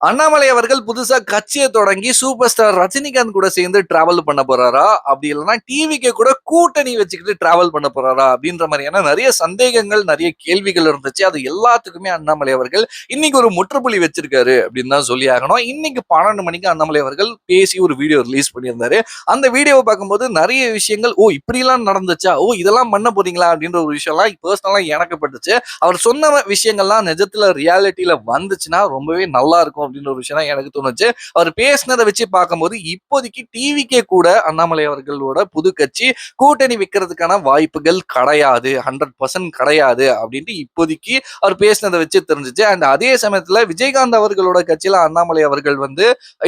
அண்ணாமலை அவர்கள் புதுசா கட்சிய தொடங்கி சூப்பர் ஸ்டார் ரஜினிகாந்த் கூட சேர்ந்து டிராவல் பண்ண போறாரா? அப்படி இல்லன்னா டிவிக்கு கூட கூட்டணி வச்சுக்கிட்டு டிராவல் பண்ண போறாரா? அப்படின்ற மாதிரியான நிறைய சந்தேகங்கள், நிறைய கேள்விகள் இருந்துச்சு. அது எல்லாத்துக்குமே அண்ணாமலை அவர்கள் இன்னைக்கு ஒரு முற்றுப்புள்ளி வச்சிருக்காரு அப்படின்னு தான் சொல்லி ஆகணும். இன்னைக்கு 12 மணிக்கு அண்ணாமலை அவர்கள் பேசி ஒரு வீடியோ ரிலீஸ் பண்ணியிருந்தாரு. அந்த வீடியோவை பார்க்கும்போது நிறைய விஷயங்கள், ஓ இப்படிலாம் நடந்துச்சா? ஓ இதெல்லாம் பண்ண போறீங்களா? அப்படின்ற ஒரு விஷயம்லாம் பர்சனலா எனக்கு பட்டுச்சு. அவர் சொன்ன விஷயங்கள்லாம் நிஜத்துல ரியாலிட்டியில வந்துச்சுன்னா ரொம்பவே நல்லா இருக்கும் அப்படின்ற ஒரு விஷயம் எனக்கு தோணுச்சு. அவர் பேசினதை வச்சு பார்க்கும்போது இப்போதைக்கு டிவிக்கே கூட அண்ணாமலை அவர்களோட புது கட்சி கூட்டணி வைக்கிறதுக்கான வாய்ப்புகள் கிடையாது, 100% கிடையாது அப்படின்ட்டு இப்போதைக்கு அவர் பேசினதை வச்சு தெரிஞ்சிச்சு. அண்ட் அதே சமயத்துல விஜயகாந்த் அவர்களோட கட்சியில அண்ணாமலை அவர்கள் வந்து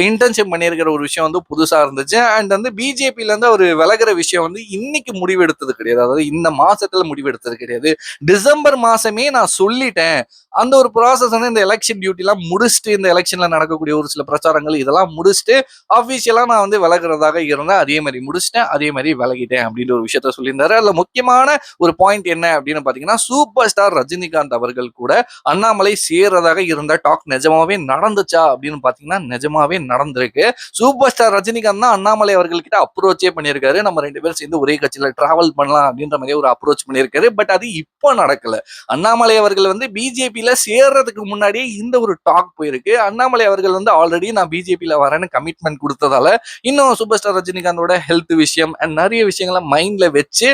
இன்டர்ன்ஷிப் பண்ணியிருக்கிற ஒரு விஷயம் வந்து புதுசா இருந்துச்சு. அண்ட் வந்து பிஜேபியில இருந்து அவர் விலகிற விஷயம் வந்து இன்னைக்கு முடிவெடுத்தது கிடையாது, அதாவது இந்த மாசத்துல முடிவெடுத்தது கிடையாது. டிசம்பர் மாசமே நான் சொல்லிட்டேன். அந்த ஒரு ப்ராசஸ் வந்து இந்த எலெக்ஷன் டியூட்டிலாம் முடிச்சுட்டு, இந்த எலெக்ஷன்ல நடக்கக்கூடிய ஒரு சில பிரச்சாரங்கள் இதெல்லாம் முடிச்சுட்டு ஆஃபீஷியலா நான் வந்து விலகுறதாக இருந்தேன். அதே மாதிரி முடிச்சிட்டேன், அதே மாதிரி விலகிட்டேன் அப்படின்ற ஒரு விஷயத்த சொல்லியிருந்தாரு. அதுல முக்கியமான ஒரு பாயிண்ட் என்ன அப்படின்னு பாத்தீங்கன்னா, சூப்பர் ஸ்டார் ரஜினிகாந்த் அவர்கள் கூட அண்ணாமலை சேர்றதாக இருந்த டாக் நிஜமாவே நடந்துச்சா அப்படின்னு பாத்தீங்கன்னா நிஜமாவே நடந்திருக்கு. சூப்பர் ஸ்டார் ரஜினிகாந்த் தான் அண்ணாமலை அவர்கள் கிட்ட அப்ரோச்சே பண்ணியிருக்காரு. நம்ம 2 பேரும் சேர்ந்து ஒரே கட்சியில டிராவல் பண்ணலாம் அப்படின்ற மாதிரி ஒரு அப்ரோச் பண்ணியிருக்காரு. பட் அது இப்போ நடக்கல. அண்ணாமலை அவர்கள் வந்து பிஜேபியில சேர்றதுக்கு முன்னாடியே இந்த ஒரு டாக் போயிருக்கு. அண்ணாமலை அவர்கள் வந்து ஆல்ரெடி நான் பிஜேபியில வரேன்னு கமிட்மெண்ட் கொடுத்ததால இன்னும் சூப்பர் ஸ்டார் ரஜினிகாந்தோட ஹெல்த் விஷயம் அண்ட் நிறைய விஷயங்களை மைண்ட்ல வச்சு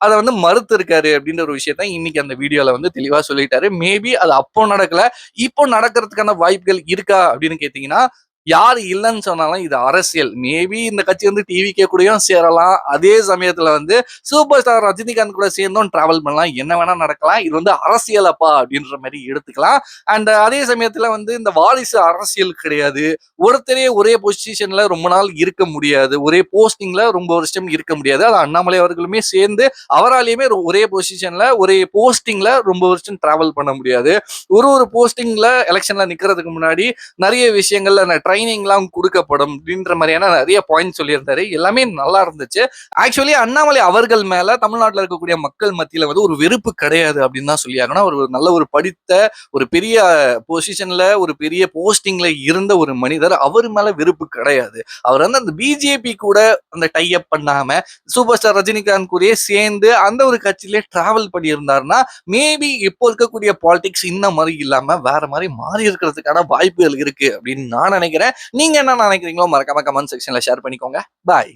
அதை வந்து மறுத்து இருக்காரு அப்படின்ற ஒரு விஷயத்த இன்னைக்கு அந்த வீடியோல வந்து தெளிவா சொல்லிட்டாரு. மேபி அது அப்போ நடக்கல, இப்போ நடக்கிறதுக்கான வாய்ப்புகள் இருக்கா அப்படின்னு கேட்டீங்கன்னா, யார் இல்லைன்னு சொன்னாலும் இது அரசியல். மேபி இந்த கட்சி வந்து டிவிக்கே கூடயும் சேரலாம். அதே சமயத்துல வந்து சூப்பர் ஸ்டார் ரஜினிகாந்த் கூட சேர்ந்தும் டிராவல் பண்ணலாம். என்ன வேணா நடக்கலாம். இது வந்து அரசியலப்பா அப்படின்ற மாதிரி எடுத்துக்கலாம். அண்ட் அதே சமயத்துல வந்து இந்த வாரிசு அரசியல் கிடையாது. ஒருத்தரே ஒரே பொசிஷன்ல ரொம்ப நாள் இருக்க முடியாது. ஒரே போஸ்டிங்ல ரொம்ப வருஷம் இருக்க முடியாது. அது அண்ணாமலை அவர்களுமே சேர்ந்து அவராலையுமே ஒரே பொசிஷன்ல ஒரே போஸ்டிங்ல ரொம்ப வருஷம் டிராவல் பண்ண முடியாது. ஒரு போஸ்டிங்ல எலெக்ஷன்ல நிக்கிறதுக்கு முன்னாடி நிறைய விஷயங்கள்ல ட்ரைனிங்லாம் கொடுக்கப்படும் அப்படின்ற மாதிரியான நிறைய பாயிண்ட் சொல்லியிருந்தாரு. எல்லாமே நல்லா இருந்துச்சு. ஆக்சுவலி அண்ணாமலை அவர்கள் மேல தமிழ்நாட்டில் இருக்கக்கூடிய மக்கள் மத்தியில வந்து ஒரு வெறுப்பு கிடையாது அப்படின்னு தான் சொல்லி ஆகணும். அவர் ஒரு நல்ல ஒரு படித்த ஒரு பெரிய பொசிஷன்ல ஒரு பெரிய போஸ்டிங்ல இருந்த ஒரு மனிதர். அவர் மேல வெறுப்பு கிடையாது. அவர் வந்து அந்த பிஜேபி கூட அந்த டை அப் பண்ணாம சூப்பர் ஸ்டார் ரஜினிகாந்த் கூடயே சேர்ந்து அந்த ஒரு கட்சியிலே டிராவல் பண்ணி இருந்தாருன்னா மேபி இப்போ இருக்கக்கூடிய பாலிடிக்ஸ் இந்த மாதிரி இல்லாம வேற மாதிரி மாறி இருக்கிறதுக்கான வாய்ப்புகள் இருக்கு அப்படின்னு நான் நினைக்கிறேன். நீங்க என்ன நினைக்கிறீங்களோ மறக்காம கமெண்ட் செக்ஷன்ல ஷேர் பண்ணிக்கோங்க. பாய்.